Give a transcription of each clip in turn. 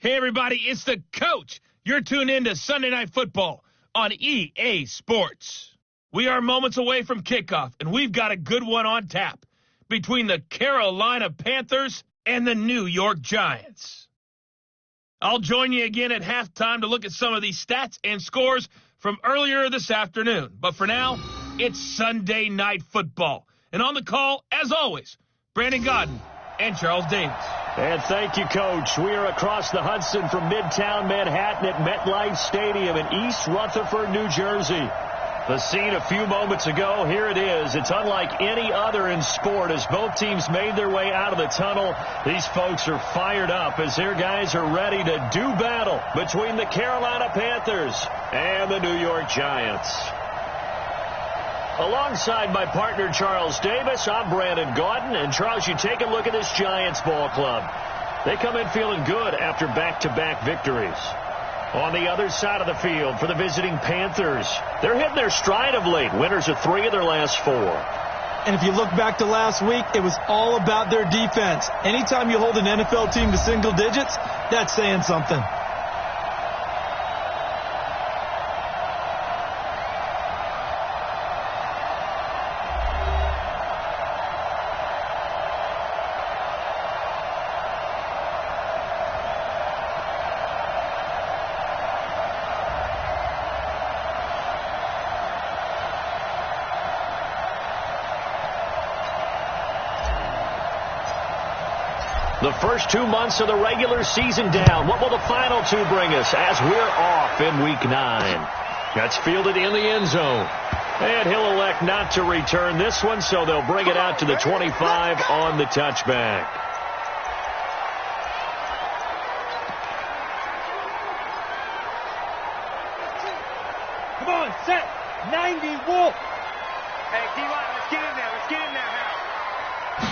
Hey, everybody, it's the coach. You're tuned in to Sunday Night Football on EA Sports. We are moments away from kickoff, and we've got a good one on tap between the Carolina Panthers and the New York Giants. I'll join you again at halftime to look at some of these stats and scores from earlier this afternoon. But for now, it's Sunday Night Football. And on the call, as always, Brandon Godden and Charles Davis. And thank you, Coach. We are across the Hudson from Midtown Manhattan at MetLife Stadium in East Rutherford, New Jersey. The scene a few moments ago, here it is. It's unlike any other in sport as both teams made their way out of the tunnel. These folks are fired up as their guys are ready to do battle between the Carolina Panthers and the New York Giants. Alongside my partner, Charles Davis, I'm Brandon Godden. And, Charles, you take a look at this Giants ball club. They come in feeling good after back-to-back victories. On the other side of the field for the visiting Panthers, they're hitting their stride of late. Winners of 3 of their last 4. And if you look back to last week, it was all about their defense. Anytime you hold an NFL team to single digits, that's saying something. The first 2 months of the regular season down. What will the final 2 bring us as we're off in Week 9? That's fielded in the end zone. And he'll elect not to return this one, so they'll bring it out to the 25 on the touchback. Come on, set. 90, Wolf. Hey, D-Line, let's get in there. Let's get in there now.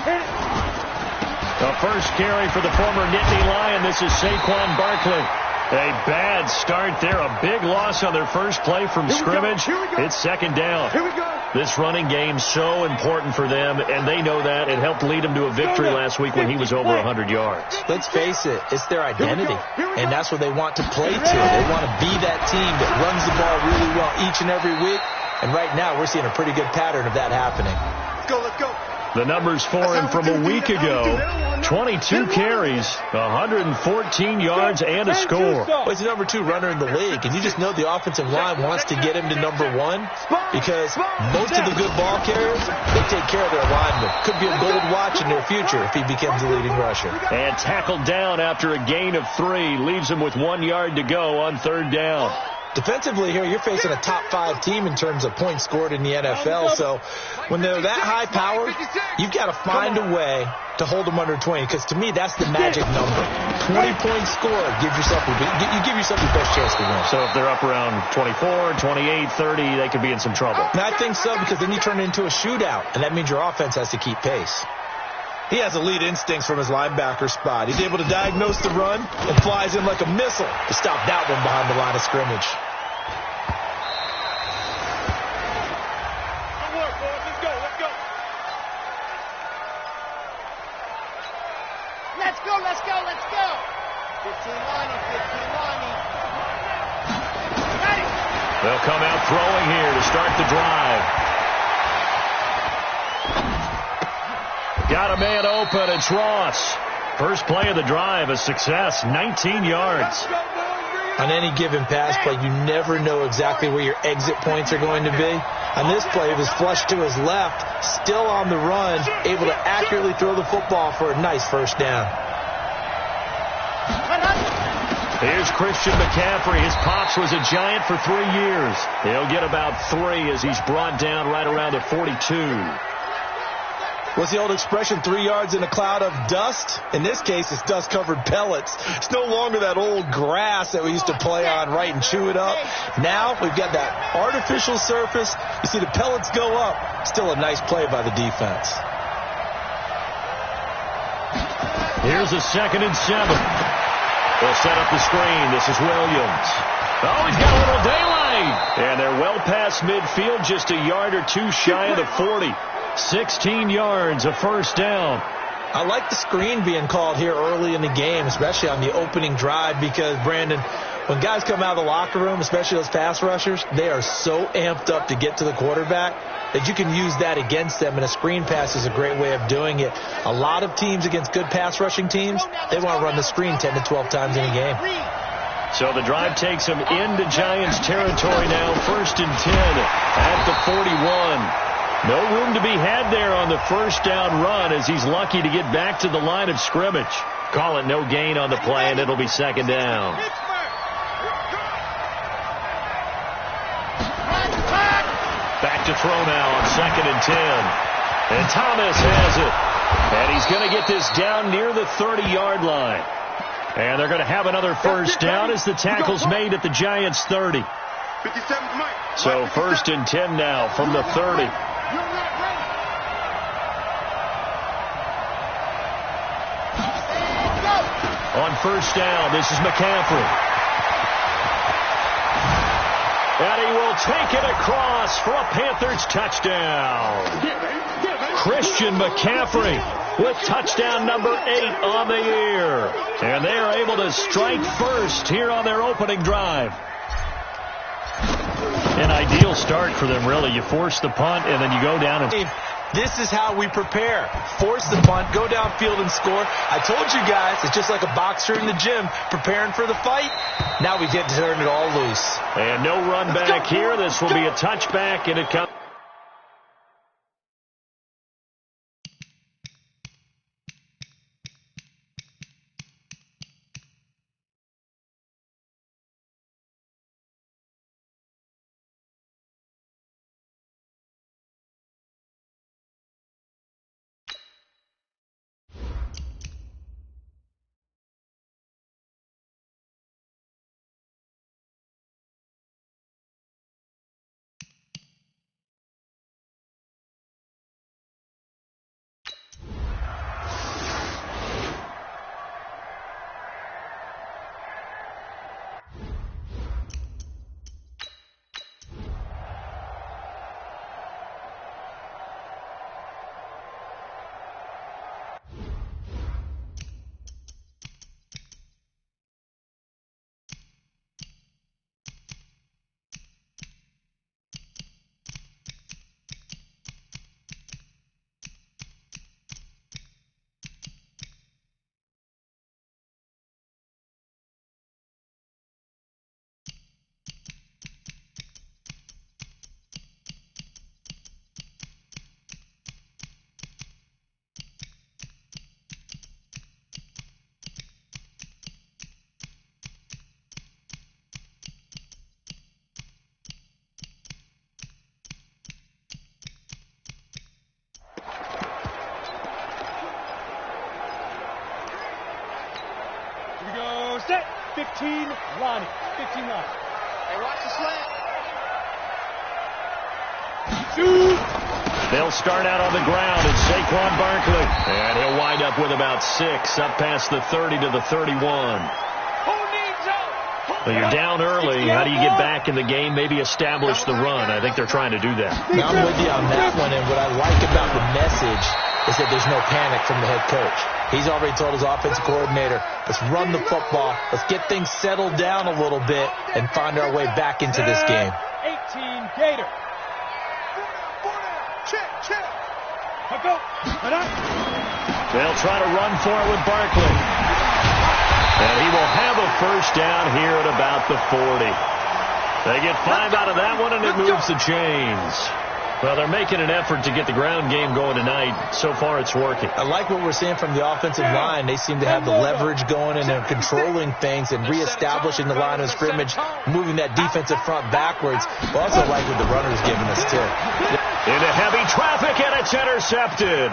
Hit it. The first carry for the former Nittany Lion. This is Saquon Barkley. A bad start there. A big loss on their first play from scrimmage. It's second down. Here we go. This running game so important for them, and they know that. It helped lead them to a victory last week when he was over 100 yards. Let's face it, it's their identity, and that's what they want to play to. They want to be that team that runs the ball really well each and every week, and right now we're seeing a pretty good pattern of that happening. Let's go, let's go. The numbers for him from a week ago, 22 carries, 114 yards, and a score. Well, he's the number 2 runner in the league, and you just know the offensive line wants to get him to number 1 because most of the good ball carriers, they take care of their linemen. Could be a gold watch in their future if he becomes the leading rusher. And tackled down after a gain of 3, leaves him with 1 yard to go on third down. Defensively here, you're facing a top 5 team in terms of points scored in the NFL. So when they're that high powered, you've got to find a way to hold them under 20. Because to me, that's the magic number. 20 points scored, you give yourself your best chance to win. So if they're up around 24, 28, 30, they could be in some trouble. And I think so, because then you turn it into a shootout, and that means your offense has to keep pace. He has elite instincts from his linebacker spot. He's able to diagnose the run and flies in like a missile to stop that one behind the line of scrimmage. Let's go. 15 lining. Got it. They'll come out throwing here to start the drive. Got a man open. It's Ross. First play of the drive, a success, 19 yards. On any given pass play, you never know exactly where your exit points are going to be. On this play, it was flushed to his left, still on the run, able to accurately throw the football for a nice first down. Here's Christian McCaffrey. His pops was a Giant for 3 years. He'll get about 3 as he's brought down right around the 42. What's the old expression, 3 yards in a cloud of dust? In this case, it's dust-covered pellets. It's no longer that old grass that we used to play on, right, and chew it up. Now we've got that artificial surface. You see the pellets go up. Still a nice play by the defense. Here's a 2nd and 7. They'll set up the screen. This is Williams. Oh, he's got a little daylight. And they're well past midfield, just a yard or 2 shy of the 40. 16 yards, a first down. I like the screen being called here early in the game, especially on the opening drive, because, Brandon, when guys come out of the locker room, especially those pass rushers, they are so amped up to get to the quarterback that you can use that against them, and a screen pass is a great way of doing it. A lot of teams against good pass rushing teams, they want to run the screen 10 to 12 times in a game. So the drive takes them into Giants territory now, 1st and 10 at the 41. No room to be had there on the first down run, as he's lucky to get back to the line of scrimmage. Call it no gain on the play, and it'll be 2nd down. Back to throw now on 2nd and 10. And Thomas has it. And he's going to get this down near the 30-yard line. And they're going to have another first down as the tackle's made at the Giants' 30. So 1st and 10 now from the 30. On first down, this is McCaffrey. And he will take it across for a Panthers touchdown. Christian McCaffrey with touchdown number 8 on the year. And they are able to strike first here on their opening drive. An ideal start for them, really. You force the punt, and then you go down and... This is how we prepare. Force the punt, go downfield and score. I told you guys, it's just like a boxer in the gym preparing for the fight. Now we get to turn it all loose. And no run back here. This will be a touchback, and it comes... Set. 15, Lonnie. 15 line. Hey, watch the slant. They'll start out on the ground. It's Saquon Barkley. And he'll wind up with about 6 up past the 30 to the 31. Well, you're down early. How do you get back in the game? Maybe establish the run. I think they're trying to do that. Now, I'm with you on that one, and what I like about the message is that there's no panic from the head coach. He's already told his offensive coordinator, let's run the football, let's get things settled down a little bit, and find our way back into this game. 18, Gator. They'll try to run for it with Barkley. And he will have a first down here at about the 40. They get 5 out of that one, and it moves the chains. Well, they're making an effort to get the ground game going tonight. So far, it's working. I like what we're seeing from the offensive line. They seem to have the leverage going, and they're controlling things and reestablishing the line of scrimmage, moving that defensive front backwards. I also like what the runner's giving us, too. Into heavy traffic, and it's intercepted.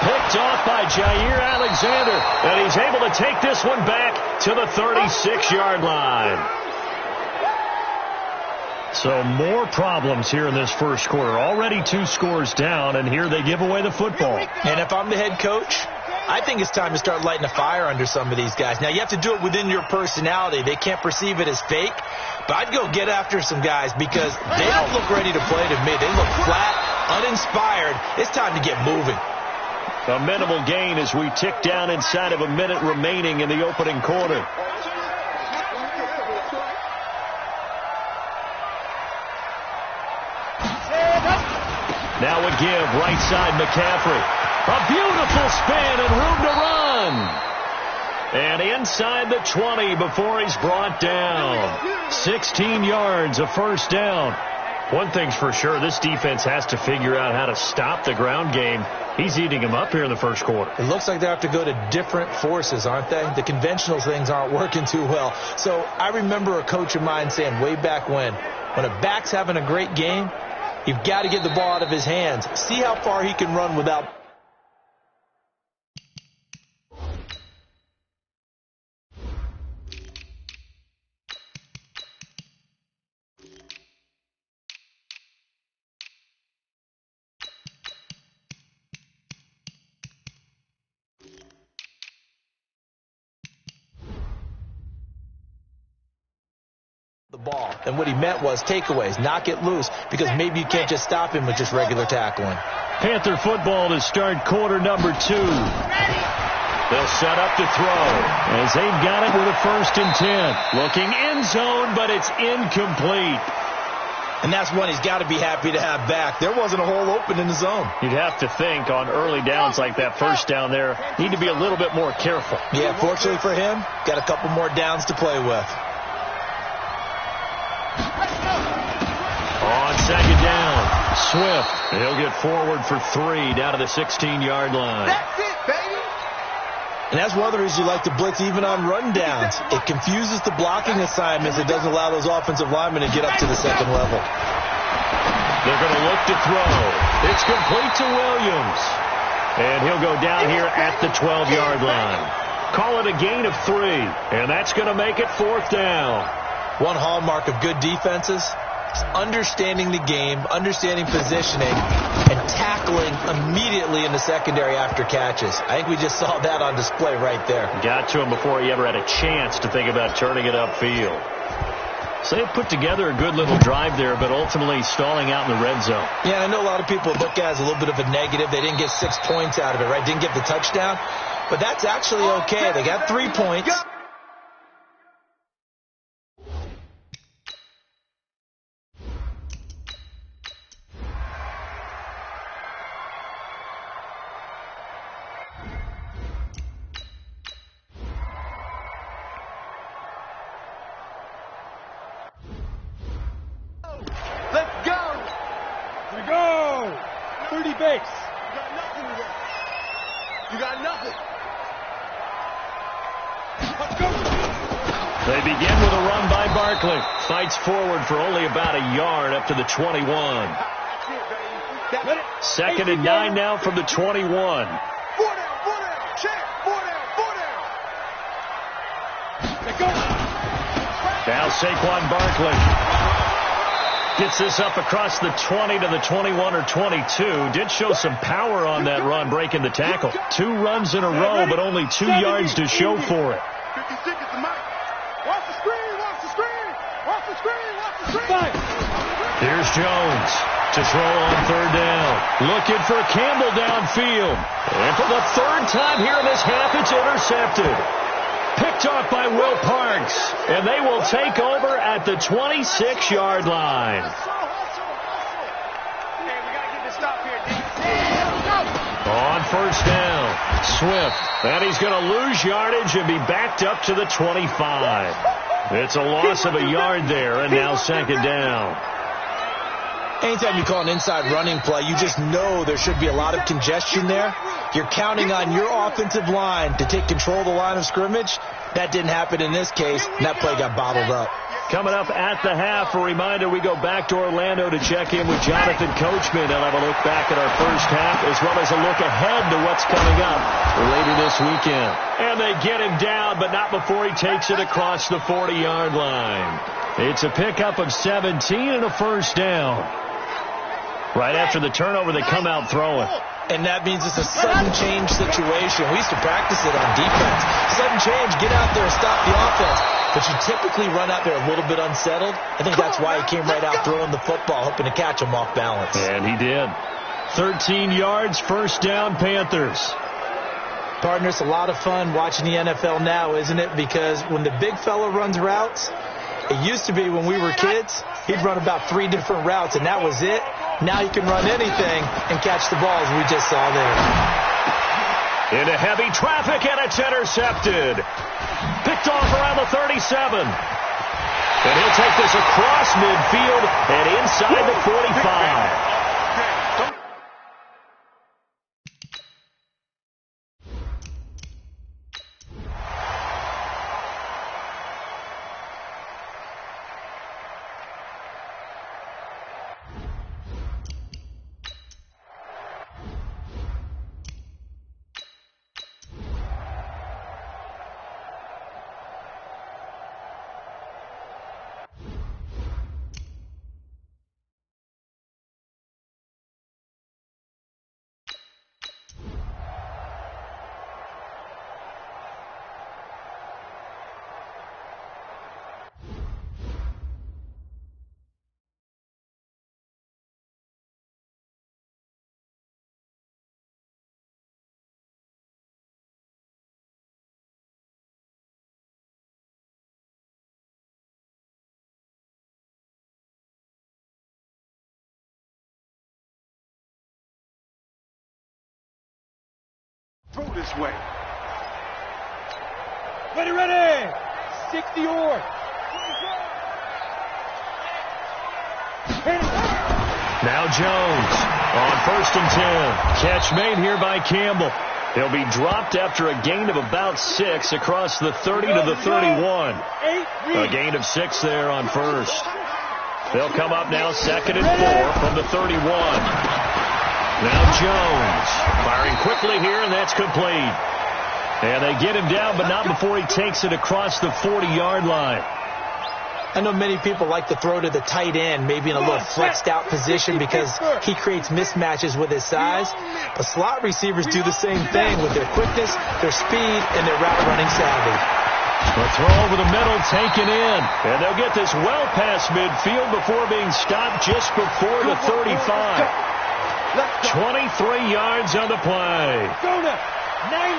Picked off by Jair Alexander, and he's able to take this one back to the 36-yard line. So more problems here in this first quarter. Already 2 scores down, and here they give away the football. And if I'm the head coach, I think it's time to start lighting a fire under some of these guys. Now, you have to do it within your personality. They can't perceive it as fake. But I'd go get after some guys because they don't look ready to play to me. They look flat, uninspired. It's time to get moving. A minimal gain as we tick down inside of a minute remaining in the opening quarter. Now a give, right side McCaffrey. A beautiful spin and room to run. And inside the 20 before he's brought down. 16 yards, a first down. One thing's for sure, this defense has to figure out how to stop the ground game. He's eating him up here in the first quarter. It looks like they have to go to different forces, aren't they? The conventional things aren't working too well. So I remember a coach of mine saying way back when a back's having a great game, you've got to get the ball out of his hands. See how far he can run without... the ball. And what he meant was takeaways, knock it loose, because maybe you can't just stop him with just regular tackling. Panther football to start quarter number 2. They'll set up to throw as they've got it with a 1st and 10. Looking end zone, but it's incomplete. And that's one he's got to be happy to have back. There wasn't a hole open in the zone. You'd have to think on early downs like that first down there, need to be a little bit more careful. Yeah, fortunately for him, got a couple more downs to play with. On second down, Swift. He'll get forward for 3 down to the 16-yard line. That's it, baby. And that's one of the reasons you like to blitz even on run downs. It confuses the blocking assignments. It doesn't allow those offensive linemen to get up to the second level. They're going to look to throw. It's complete to Williams. And he'll go down here at the 12-yard line. Call it a gain of 3. And that's going to make it 4th down. One hallmark of good defenses is understanding the game, understanding positioning, and tackling immediately in the secondary after catches. I think we just saw that on display right there. Got to him before he ever had a chance to think about turning it upfield. So they put together a good little drive there, but ultimately stalling out in the red zone. Yeah, I know a lot of people look at it as a little bit of a negative. They didn't get 6 points out of it, right? Didn't get the touchdown. But that's actually okay. They got 3 points. Let's go. Here we go. 30 base. You got nothing today. You got nothing. Let's go. They begin with a run by Barkley. Fights forward for only about a yard up to the 21. That's it, baby. That's it. 2nd and 9 now from the 21. 4 down, 4 down. Check. 4 down, 4 down. Let go. Now Saquon Barkley gets this up across the 20 to the 21 or 22. Did show some power on that run, breaking the tackle. 2 runs in a row, but only 2 yards to show for it. 56 is the mic. Watch the screen, watch the screen. Watch the screen, watch the screen. Here's Jones to throw on 3rd down. Looking for Campbell downfield. And for the 3rd time here in this half, it's intercepted. Picked off by Will Parks, and they will take over at the 26-yard line. Hey, we got to get this stop here, D. On 1st down, Swift. And he's going to lose yardage and be backed up to the 25. It's a loss of a yard there, and now 2nd down. Anytime you call an inside running play, you just know there should be a lot of congestion there. You're counting on your offensive line to take control of the line of scrimmage. That didn't happen in this case, and that play got bottled up. Coming up at the half, a reminder, we go back to Orlando to check in with Jonathan Coachman. They'll have a look back at our first half, as well as a look ahead to what's coming up later this weekend. And they get him down, but not before he takes it across the 40-yard line. It's a pickup of 17 and a 1st down. Right after the turnover, they come out throwing. And that means it's a sudden change situation. We used to practice it on defense. Sudden change, get out there and stop the offense. But you typically run out there a little bit unsettled. I think that's why he came right out throwing the football, hoping to catch him off balance. And he did. 13 yards, first down, Panthers. Partner, it's a lot of fun watching the NFL now, isn't it? Because when the big fella runs routes, it used to be when we were kids, he'd run about 3 different routes, and that was it. Now he can run anything and catch the balls we just saw there. Into heavy traffic, and it's intercepted. Picked off around the 37. And he'll take this across midfield and inside the 45. Throw this way. Ready. 60 yard. Now Jones on 1st and 10. Catch made here by Campbell. He'll be dropped after a gain of about 6 across the 30 to the 31. A gain of 6 there on 1st. They'll come up now 2nd and 4 from the 31. Now Jones firing quickly here, and that's complete. And they get him down, but not before he takes it across the 40-yard line. I know many people like to throw to the tight end, maybe in a little flexed out position because he creates mismatches with his size. But slot receivers do the same thing with their quickness, their speed, and their route running savvy. A throw over the middle taken in. And they'll get this well past midfield before being stopped just before the 35. 23 yards on the play.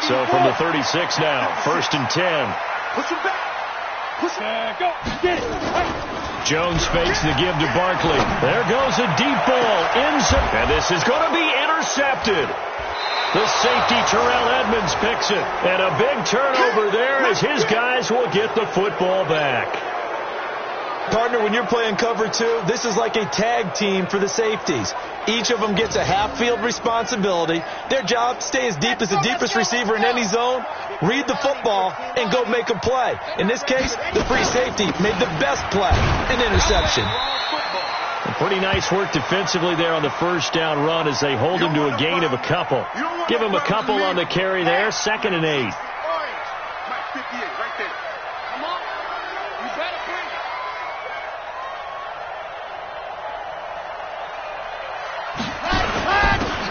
So from the 36 now, 1st and 10. Push him back. Go. Get it. Jones fakes the give to Barkley. There goes a deep ball. And this is going to be intercepted. The safety, Terrell Edmonds, picks it. And a big turnover there as his guys will get the football back. Partner, when you're playing cover 2, this is like a tag team for the safeties. Each of them gets a half-field responsibility. Their job, stay as deep as the deepest receiver in any zone, read the football, and go make a play. In this case, the free safety made the best play, an interception. Pretty nice work defensively there on the first down run as they hold him to a gain of a couple. Give him a couple on the carry there, 2nd and 8.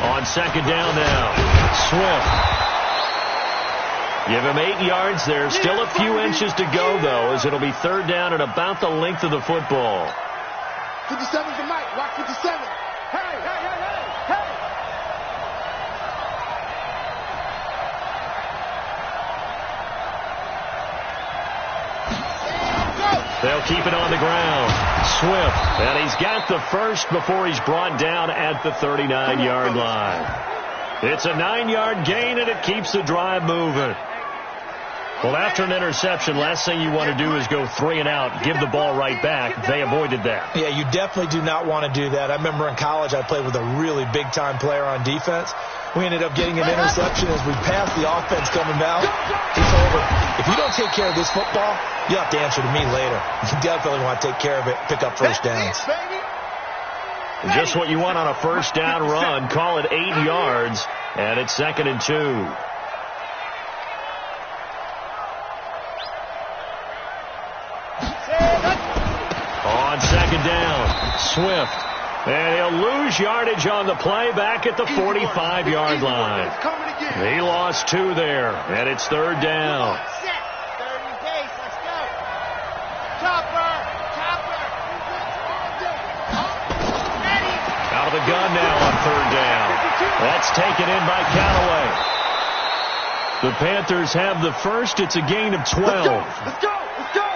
On 2nd down now, Swift. Give him 8 yards there. Still a few inches to go, though, as it'll be 3rd down and about the length of the football. 57's the mic. Watch 57. Hey. They'll keep it on the ground. Swift, and he's got the first before he's brought down at the 39-yard line. It's a 9-yard gain, and it keeps the drive moving. Well, after an interception, last thing you want to do is go 3 and out, give the ball right back. They avoided that. Yeah, you definitely do not want to do that. I remember in college I played with a really big-time player on defense. We ended up getting an interception as we passed the offense coming down. He told her, if you don't take care of this football, you have to answer to me later. You definitely want to take care of it, pick up first downs. Just what you want on a first down run. Call it 8 yards, and it's 2nd and 2. On 2nd down, Swift. And he'll lose yardage on the play back at the 45-yard line. He lost 2 there, and it's 3rd down. Out of the gun now on third down. That's taken in by Callaway. The Panthers have the first. It's a gain of 12. Let's go! Let's go!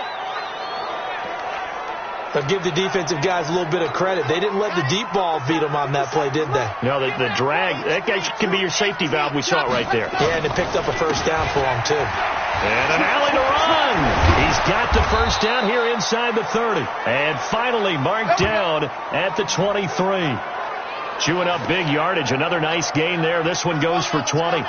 But give the defensive guys a little bit of credit. They didn't let the deep ball beat them on that play, did they? No, the drag, that guy can be your safety valve. We saw it right there. Yeah, and it picked up a first down for them, too. And an alley to run. He's got the first down here inside the 30. And finally marked down at the 23. Chewing up big yardage. Another nice gain there. This one goes for 20.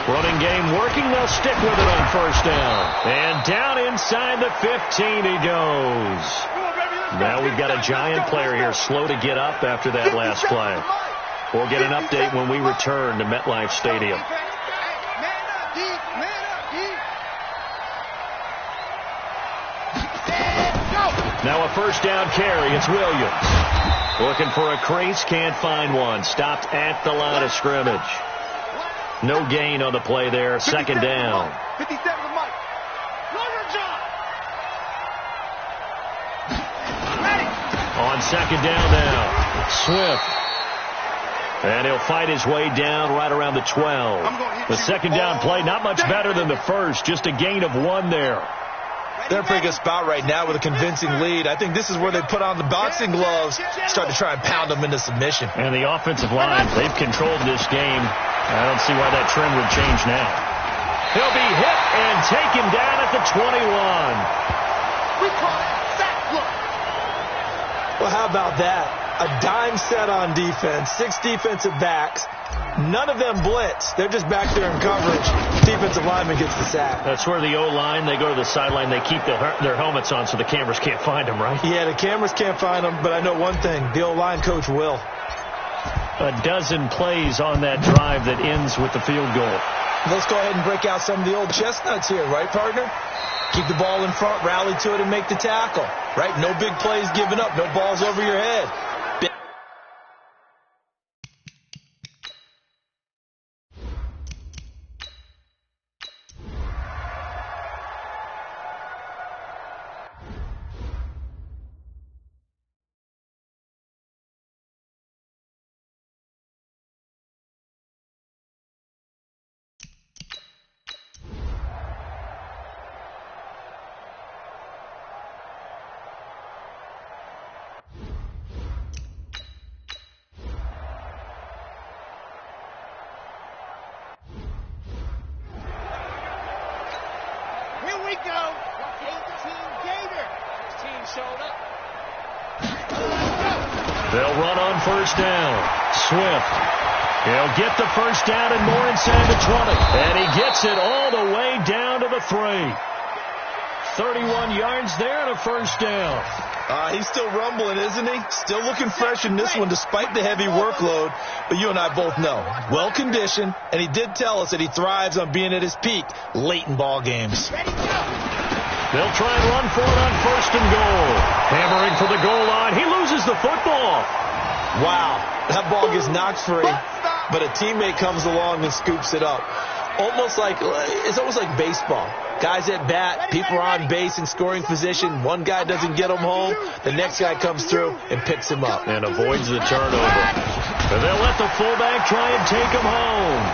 Running game working. They'll stick with it on first down. And down inside the 15 he goes. Now we've got a giant player here slow to get up after that last play. We'll get an update when we return to MetLife Stadium. Now a first down carry. It's Williams. Looking for a crease. Can't find one. Stopped at the line of scrimmage. No gain on the play there. Second down. 57 to Mike. On second down now. Swift. And he'll fight his way down right around the 12. The second down play not much better than the first. Just a gain of 1 there. They're in a pretty good spot right now with a convincing lead. I think this is where they put on the boxing gloves, start to try and pound them into submission. And the offensive line, they've controlled this game. I don't see why that trend would change now. He'll be hit and taken down at the 21. We call it sack block. Well, how about that? A dime set on defense, 6 defensive backs. None of them blitz. They're just back there in coverage. Defensive lineman gets the sack. That's where the O-line, they go to the sideline, they keep their helmets on so the cameras can't find them, right? Yeah, the cameras can't find them, but I know one thing. The O-line coach will. A dozen plays on that drive that ends with the field goal. Let's go ahead and break out some of the old chestnuts here, right, partner? Keep the ball in front, rally to it, and make the tackle, right? No big plays given up, no balls over your head. They'll run on first down. Swift. He'll get the first down and more inside the 20. And he gets it all the way down to the 3. 31 yards there and a first down. He's still rumbling, isn't he? Still looking fresh in this one despite the heavy workload. But you and I both know, well-conditioned, and he did tell us that he thrives on being at his peak late in ball games. They'll try and run for it on first and goal. Hammering for the goal line. He loses the football. Wow, that ball gets knocked free, but a teammate comes along and scoops it up. It's almost like baseball. Guys at bat, people are on base in scoring position. One guy doesn't get him home. The next guy comes through and picks him up. And avoids the turnover. And they'll let the fullback try and take him home.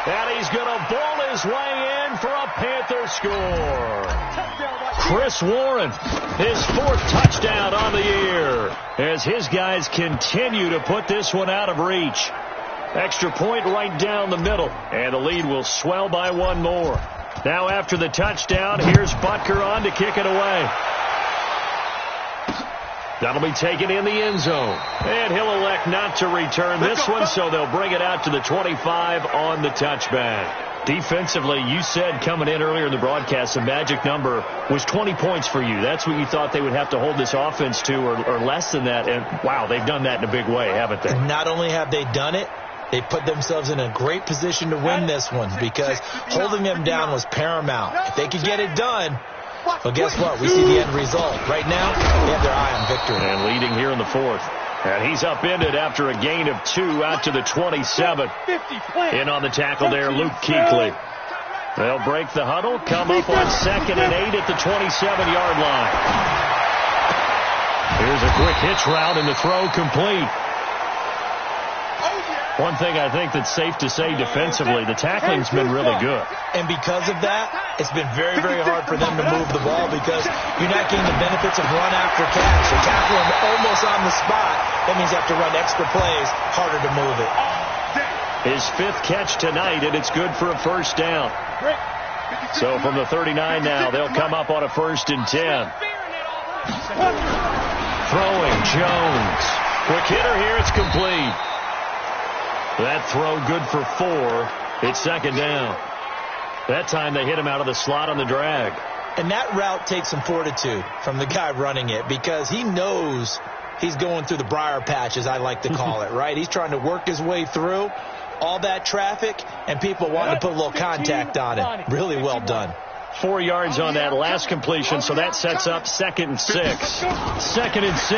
And he's going to bowl his way in for a Panther score. Chris Warren, his 4th touchdown on the year, as his guys continue to put this one out of reach. Extra point right down the middle, and the lead will swell by 1 more. Now after the touchdown, here's Butker on to kick it away. That'll be taken in the end zone. And he'll elect not to return this one, so they'll bring it out to the 25 on the touchback. Defensively, you said coming in earlier in the broadcast, the magic number was 20 points for you. That's what you thought they would have to hold this offense to, or less than that. And, wow, they've done that in a big way, haven't they? Not only have they done it, they put themselves in a great position to win this one because holding them down was paramount. If they could get it done, well, guess what? We see the end result. Right now, they have their eye on victory. And leading here in the 4th. And he's upended after a gain of 2 out to the 27. In on the tackle there, Luke Kuechly. They'll break the huddle, come up on 2nd and 8 at the 27-yard line. Here's a quick hitch route, and the throw complete. One thing I think that's safe to say defensively, the tackling's been really good. And because of that, it's been very, very hard for them to move the ball because you're not getting the benefits of run after catch. You're tackling almost on the spot. That means you have to run extra plays, harder to move it. His 5th catch tonight, and it's good for a first down. So from the 39 now, they'll come up on a 1st and 10. Throwing, Jones. Quick hitter here, it's complete. That throw good for 4. It's 2nd down. That time they hit him out of the slot on the drag. And that route takes some fortitude from the guy running it because he knows he's going through the briar patch, as I like to call it, right? He's trying to work his way through all that traffic, and people want to put a little contact on it. Really well done. 4 yards on that last completion, so that sets up 2nd and 6. 2nd and 6.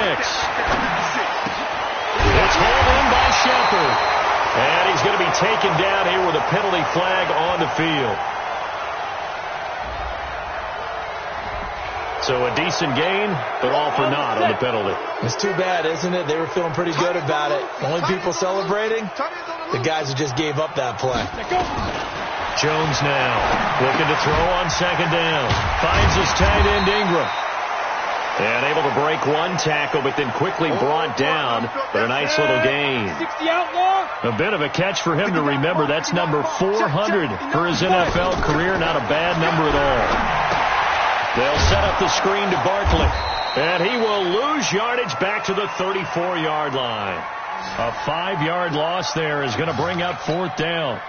It's hauled in by Shepard. And he's going to be taken down here with a penalty flag on the field. So a decent gain, but all for naught on the penalty. It's too bad, isn't it? They were feeling pretty good about it. Only people celebrating, the guys who just gave up that play. Jones now looking to throw on 2nd down. Finds his tight end Ingram. And able to break one tackle, but then quickly brought down. But a nice little gain. A bit of a catch for him to remember. That's number 400 for his NFL career. Not a bad number at all. They'll set up the screen to Barkley. And he will lose yardage back to the 34-yard line. A 5-yard loss there is going to bring up 4th down.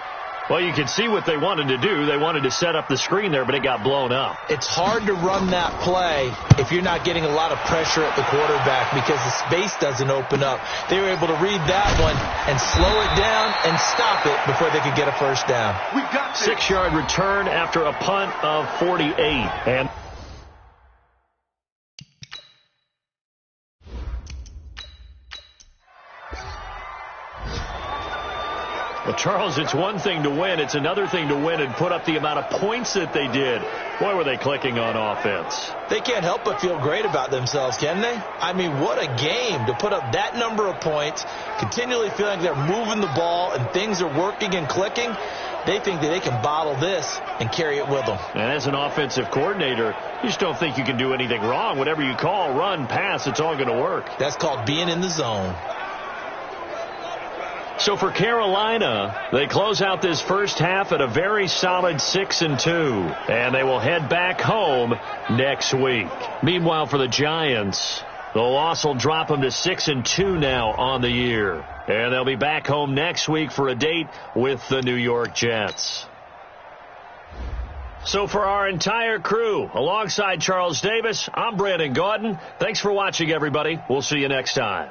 Well, you can see what they wanted to do. They wanted to set up the screen there, but it got blown up. It's hard to run that play if you're not getting a lot of pressure at the quarterback because the space doesn't open up. They were able to read that one and slow it down and stop it before they could get a first down. 6-yard return after a punt of 48. And well, Charles, it's one thing to win. It's another thing to win and put up the amount of points that they did. Boy, were they clicking on offense. They can't help but feel great about themselves, can they? I mean, what a game to put up that number of points, continually feeling they're moving the ball and things are working and clicking. They think that they can bottle this and carry it with them. And as an offensive coordinator, you just don't think you can do anything wrong. Whatever you call, run, pass, it's all going to work. That's called being in the zone. So for Carolina, they close out this first half at a very solid 6-2, and they will head back home next week. Meanwhile, for the Giants, the loss will drop them to 6-2 now on the year, and they'll be back home next week for a date with the New York Jets. So for our entire crew, alongside Charles Davis, I'm Brandon Gaudin. Thanks for watching, everybody. We'll see you next time.